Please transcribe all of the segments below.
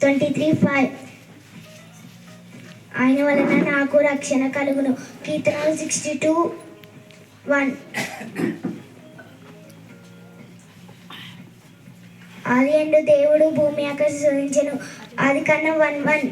23:5 ఆయన వలన నాకు రక్షణ కలుగును. కీర్తనలు 62:1 ఆదియందు దేవుడు భూమి ఆకాశం సృజించెను. ఆదికాండం 1:1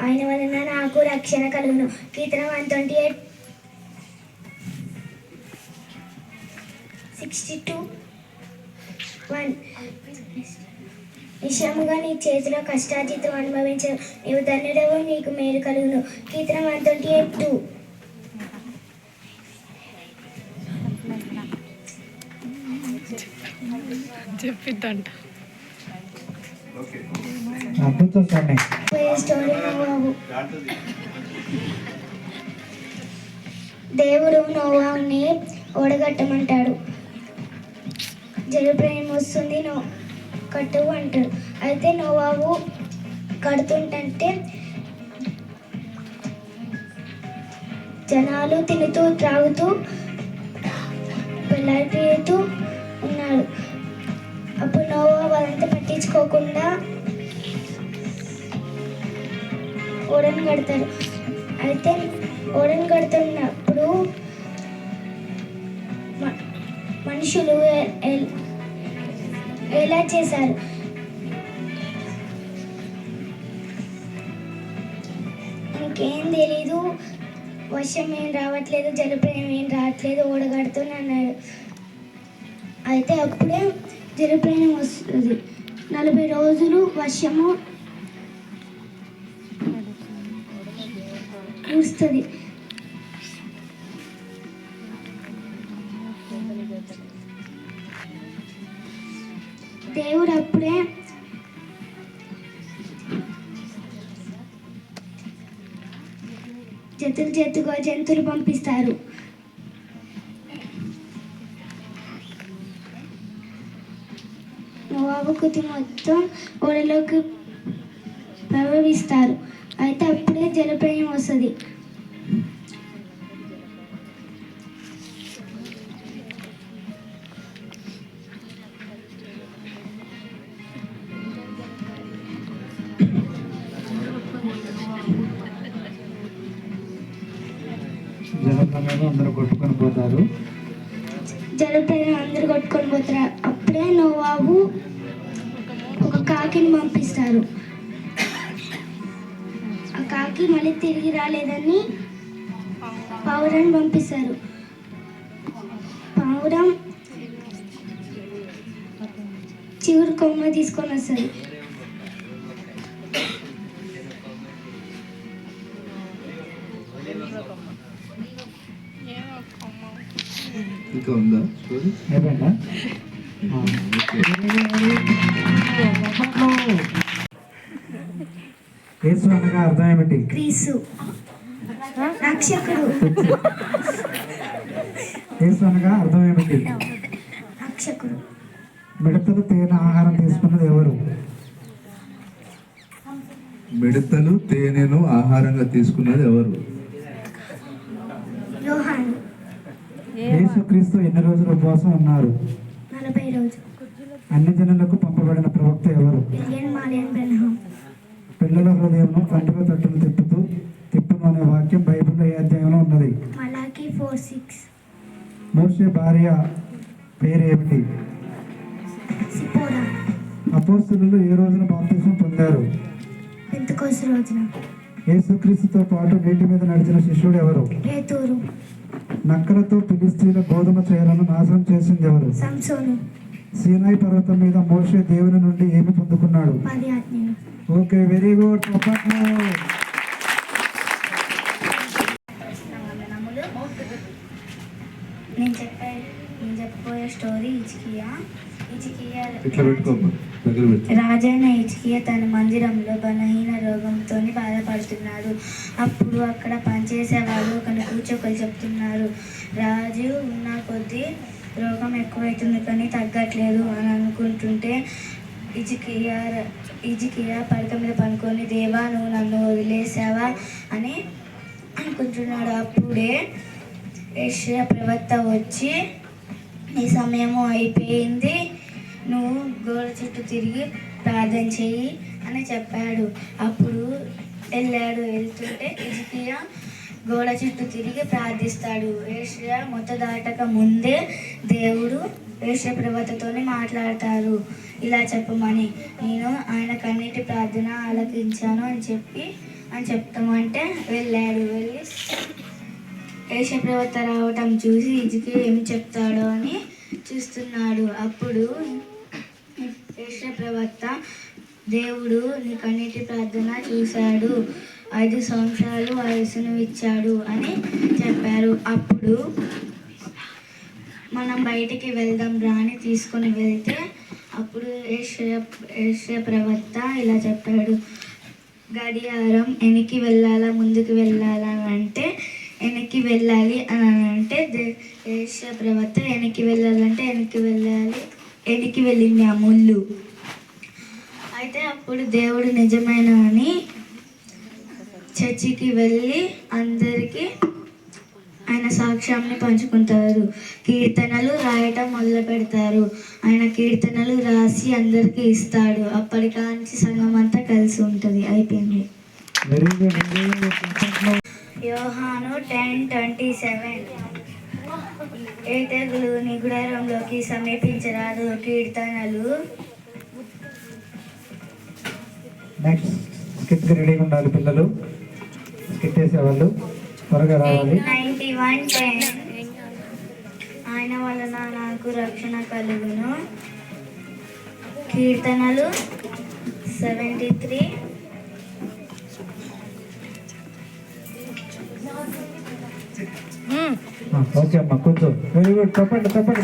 ఆయన వలన నాకు రక్షణ కలుగును. కీర్తన 128:62:1 నిశ్చయముగా నీ చేతిలో కష్టార్జితం అనుభవించు, నీవు ధన్యుడవు, నీకు మేలు కలుగును. కీర్తన 128:2 చెప్పిద్దంట. దేవుడు నోవాహుని ఓడగట్టమంటాడు. జలప్రళయం వస్తుంది, కట్టువు అంటాడు. అయితే నోవాహు కడుతుంటే జనాలు తినుతూ త్రాగుతూ పెళ్ళాడుతూ ఉన్నాడు. అప్పుడు నోవాహు వాళ్ళంతా పట్టించుకోకుండా ఓడను కడతారు. అయితే ఓడను కడుతున్నప్పుడు మనుషులు ఎలా చేశారు? ఇంకేం తెలీదు, వర్షం ఏం రావట్లేదు, జలప్రళయం ఏం రావట్లేదు, ఓడగడుతూనే అన్నాడు. అయితే అప్పుడే జలప్రళయం వస్తుంది. 40 రోజులు వర్షము కురుస్తుంది. దేవుడు అప్పుడే జంతువులు పంపిస్తారు. నోవాహు కుటుంబం మొత్తం ఓడలోకి ప్రవేశిస్తారు. అయితే అప్పుడే జలప్రళయం వస్తుంది. జలప్రళయంలో అందరూ కొట్టుకొని పోతారు. అప్పుడే నోవాహు ఒక కాకిని పంపిస్తారు. ఆ కాకి మళ్ళీ తిరిగి రాలేదని పావురాన్ని పంపిస్తారు. పావురం చిగురు కొమ్మ తీసుకొని వస్తుంది. ఇంకా ఉందా యేసు అనగా అర్థం ఏమిటి? క్రీస్తు రక్షకుడు. యేసు అనగా అర్థం ఏమిటి? రక్షకుడు. మిడతలు తేనె ఆహారం తీసుకున్నది ఎవరు? మిడతలు తేనెను ఆహారంగా తీసుకున్నది ఎవరు? యోహాను. యేసుక్రీస్తు ఎన్ని రోజులు ఉపవాసం ఉన్నారు? 40 రోజులు. అన్ని జనులకు పంపబడిన ప్రవక్త ఎవరు? పిల్లల హృదయంలో పండుగ తట్టును తిప్పును అనే వాక్యం బైబిల్లో ఏ అధ్యాయంలో ఉన్నది? మలాకి 4:6. మోషే భార్య పేరు ఏమిటి? సిపోరా. అపోస్తలులు ఏ రోజున బాప్తిసం పొందారు? పెంతెకోస్తు రోజున. యేసుక్రీస్తుతో పాటు నీటి మీద నడిచిన శిష్యుడు ఎవరు? పేతురు. నక్కలతో ఫిలిస్తీన్ల గోధుమ చేలను నాశనం చేసింది ఎవరు? సంసోను. సీనాయి పర్వతం మీద మోషే దేవుని నుండి ఏమి పొందుకున్నాడు? 10 ఆజ్ఞలు. Okay, very good. నేను చెప్పబోయే స్టోరీ హిజ్కియా. రాజైన హిజ్కియా తన మందిరంలో బలహీన రోగంతో బాధపడుతున్నాడు. అప్పుడు అక్కడ పనిచేసేవాడు ఒకరిని కూర్చొని చెప్తున్నారు, రాజు ఉన్న కొద్దీ రోగం ఎక్కువైతుంది కానీ తగ్గట్లేదు అని అనుకుంటుంటే హిజ్కియా పడక మీద పనుకొని, దేవా నువ్వు నన్ను వదిలేసావా అని అనుకుంటున్నాడు. అప్పుడే యెషయా ప్రవక్త వచ్చి నీ సమయము అయిపోయింది, నువ్వు గోడ చుట్టూ తిరిగి ప్రార్థన చెయ్యి అని చెప్పాడు. అప్పుడు వెళ్తుంటే హిజ్కియా గోడ చుట్టూ తిరిగి ప్రార్థిస్తాడు. యెషయా మొత్తం దాటక ముందే దేవుడు యెషయా ప్రవక్తతోనే మాట్లాడతారు. ఇలా చెప్పమని, నేను ఆయన కన్నీటి ప్రార్థన ఆలకించాను అని చెప్తామంటే వెళ్ళాడు. వెళ్ళి యెషయా ప్రవక్త రావటం చూసి హిజ్కియా ఏమి చెప్తాడో అని చూస్తున్నాడు. అప్పుడు యెషయా ప్రవక్త, దేవుడు నీ కన్నీటి ప్రార్థన చూశాడు, 5 సంవత్సరాలు వయసును ఇచ్చాడు అని చెప్పారు. అప్పుడు మనం బయటికి వెళ్దాం రాని తీసుకొని వెళ్తే అప్పుడు యెషయా ప్రవక్త ఇలా చెప్పాడు, గడియారం వెనక్కి వెళ్ళాలా ముందుకు వెళ్ళాలా అని అంటే వెనక్కి వెళ్ళాలి అని అంటే యెషయా ప్రవక్త వెనక్కి వెళ్ళాలంటే వెనక్కి వెళ్ళింది ఆ ముళ్ళు. అయితే అప్పుడు దేవుడు నిజమైన అని చర్చికి వెళ్ళి అందరికీ ఆయన సాక్ష్యాన్ని పంచుకుంటారు. కీర్తనలు రాయటం మొదలు పెడతారు. ఆయన కీర్తనలు రాసి అందరికీ ఇస్తాడు. అప్పటికాంచి సంఘం అంతా కలిసి ఉంటుంది. అయిపోయింది. Very good. యోహాను 10:27 ఏ తెగులు నీ గుడారంలోకి సమీపించరాదు. కీర్తనలు. నెక్స్ట్ స్కిట్కి రెడీగా ఉండాలి పిల్లలు. స్కిట్ వేసేవాళ్ళు త్వరగా రావాలి. 91:10 ఆయన వలన నాకు రక్షణ కలుగును. కీర్తనలు 73. ఓకే అమ్మా, కూర్చో. Very good. తప్పండి.